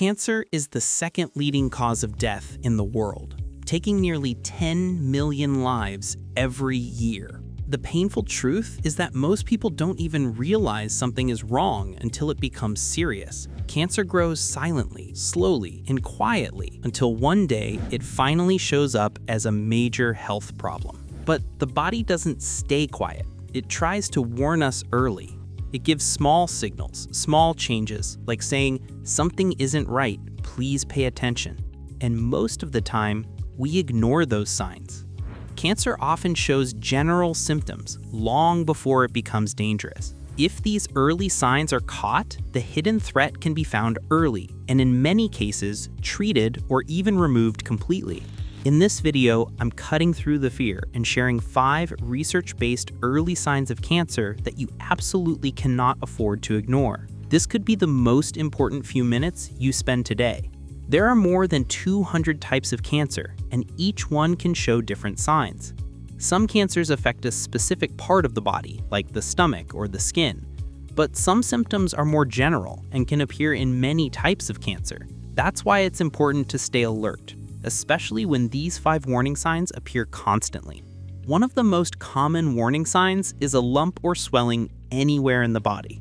Cancer is the second leading cause of death in the world, taking nearly 10 million lives every year. The painful truth is that most people don't even realize something is wrong until it becomes serious. Cancer grows silently, slowly, and quietly until one day it finally shows up as a major health problem. But the body doesn't stay quiet. It tries to warn us early. It gives small signals, small changes, like saying, "Something isn't right, please pay attention." And most of the time, we ignore those signs. Cancer often shows general symptoms long before it becomes dangerous. If these early signs are caught, the hidden threat can be found early, and in many cases, treated or even removed completely. In this video, I'm cutting through the fear and sharing 5 research-based early signs of cancer that you absolutely cannot afford to ignore. This could be the most important few minutes you spend today. There are more than 200 types of cancer, and each one can show different signs. Some cancers affect a specific part of the body, like the stomach or the skin. But some symptoms are more general and can appear in many types of cancer. That's why it's important to stay alert, especially when these 5 warning signs appear constantly. One of the most common warning signs is a lump or swelling anywhere in the body.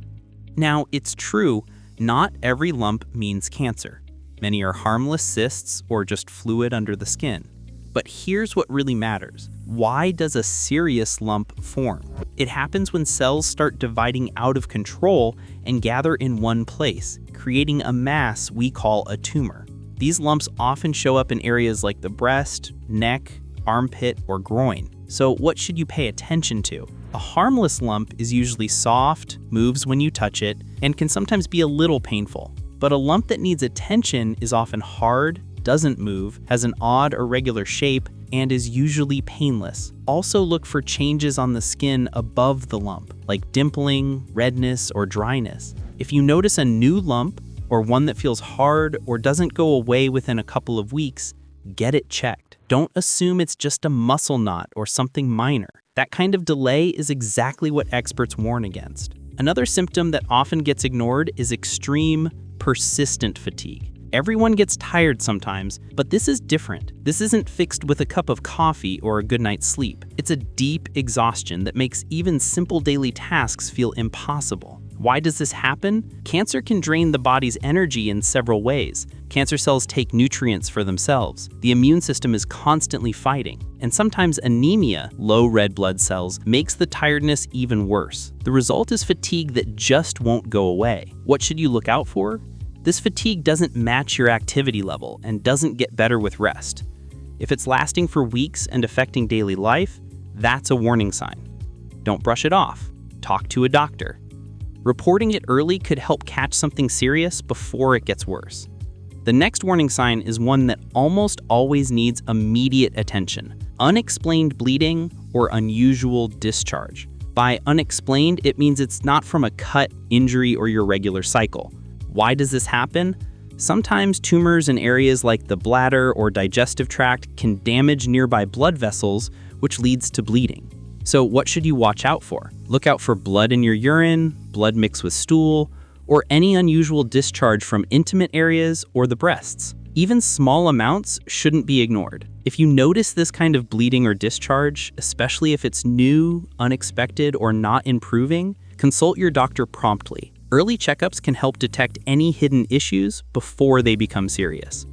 Now, it's true, not every lump means cancer. Many are harmless cysts or just fluid under the skin. But here's what really matters. Why does a serious lump form? It happens when cells start dividing out of control and gather in one place, creating a mass we call a tumor. These lumps often show up in areas like the breast, neck, armpit, or groin. So what should you pay attention to? A harmless lump is usually soft, moves when you touch it, and can sometimes be a little painful. But a lump that needs attention is often hard, doesn't move, has an odd or irregular shape, and is usually painless. Also look for changes on the skin above the lump, like dimpling, redness, or dryness. If you notice a new lump, or one that feels hard or doesn't go away within a couple of weeks, get it checked. Don't assume it's just a muscle knot or something minor. That kind of delay is exactly what experts warn against. Another symptom that often gets ignored is extreme, persistent fatigue. Everyone gets tired sometimes, but this is different. This isn't fixed with a cup of coffee or a good night's sleep. It's a deep exhaustion that makes even simple daily tasks feel impossible. Why does this happen? Cancer can drain the body's energy in several ways. Cancer cells take nutrients for themselves. The immune system is constantly fighting. And sometimes anemia, low red blood cells, makes the tiredness even worse. The result is fatigue that just won't go away. What should you look out for? This fatigue doesn't match your activity level and doesn't get better with rest. If it's lasting for weeks and affecting daily life, that's a warning sign. Don't brush it off. Talk to a doctor. Reporting it early could help catch something serious before it gets worse. The next warning sign is one that almost always needs immediate attention: unexplained bleeding or unusual discharge. By unexplained, it means it's not from a cut, injury, or your regular cycle. Why does this happen? Sometimes tumors in areas like the bladder or digestive tract can damage nearby blood vessels, which leads to bleeding. So what should you watch out for? Look out for blood in your urine, blood mixed with stool, or any unusual discharge from intimate areas or the breasts. Even small amounts shouldn't be ignored. If you notice this kind of bleeding or discharge, especially if it's new, unexpected, or not improving, consult your doctor promptly. Early checkups can help detect any hidden issues before they become serious.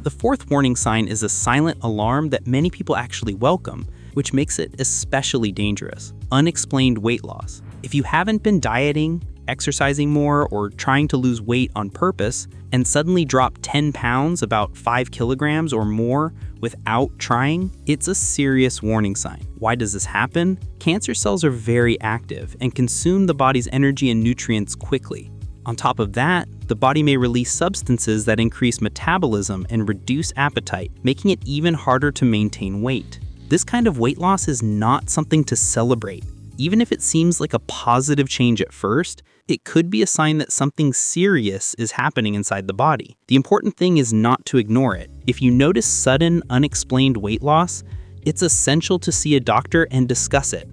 The 4th warning sign is a silent alarm that many people actually welcome, which makes it especially dangerous: unexplained weight loss. If you haven't been dieting, exercising more, or trying to lose weight on purpose, and suddenly drop 10 pounds, about 5 kilograms or more, without trying, it's a serious warning sign. Why does this happen? Cancer cells are very active and consume the body's energy and nutrients quickly. On top of that, the body may release substances that increase metabolism and reduce appetite, making it even harder to maintain weight. This kind of weight loss is not something to celebrate. Even if it seems like a positive change at first, it could be a sign that something serious is happening inside the body. The important thing is not to ignore it. If you notice sudden, unexplained weight loss, it's essential to see a doctor and discuss it.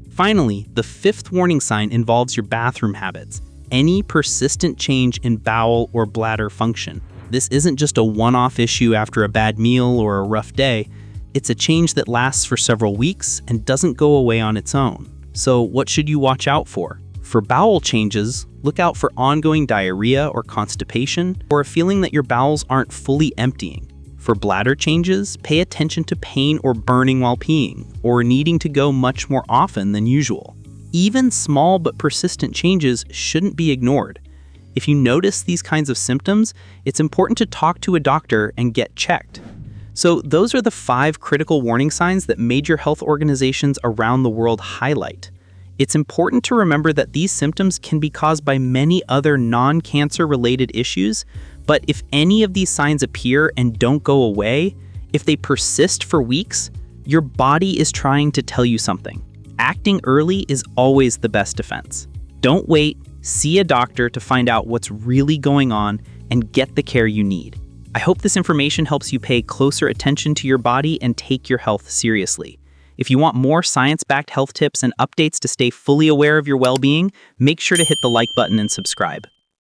Finally, the 5th warning sign involves your bathroom habits. Any persistent change in bowel or bladder function. This isn't just a one-off issue after a bad meal or a rough day. It's a change that lasts for several weeks and doesn't go away on its own. So what should you watch out for? For bowel changes, look out for ongoing diarrhea or constipation, or a feeling that your bowels aren't fully emptying. For bladder changes, pay attention to pain or burning while peeing, or needing to go much more often than usual. Even small but persistent changes shouldn't be ignored. If you notice these kinds of symptoms, it's important to talk to a doctor and get checked. So those are the 5 critical warning signs that major health organizations around the world highlight. It's important to remember that these symptoms can be caused by many other non-cancer related issues, but if any of these signs appear and don't go away, if they persist for weeks, your body is trying to tell you something. Acting early is always the best defense. Don't wait, see a doctor to find out what's really going on and get the care you need. I hope this information helps you pay closer attention to your body and take your health seriously. If you want more science-backed health tips and updates to stay fully aware of your well-being, make sure to hit the like button and subscribe.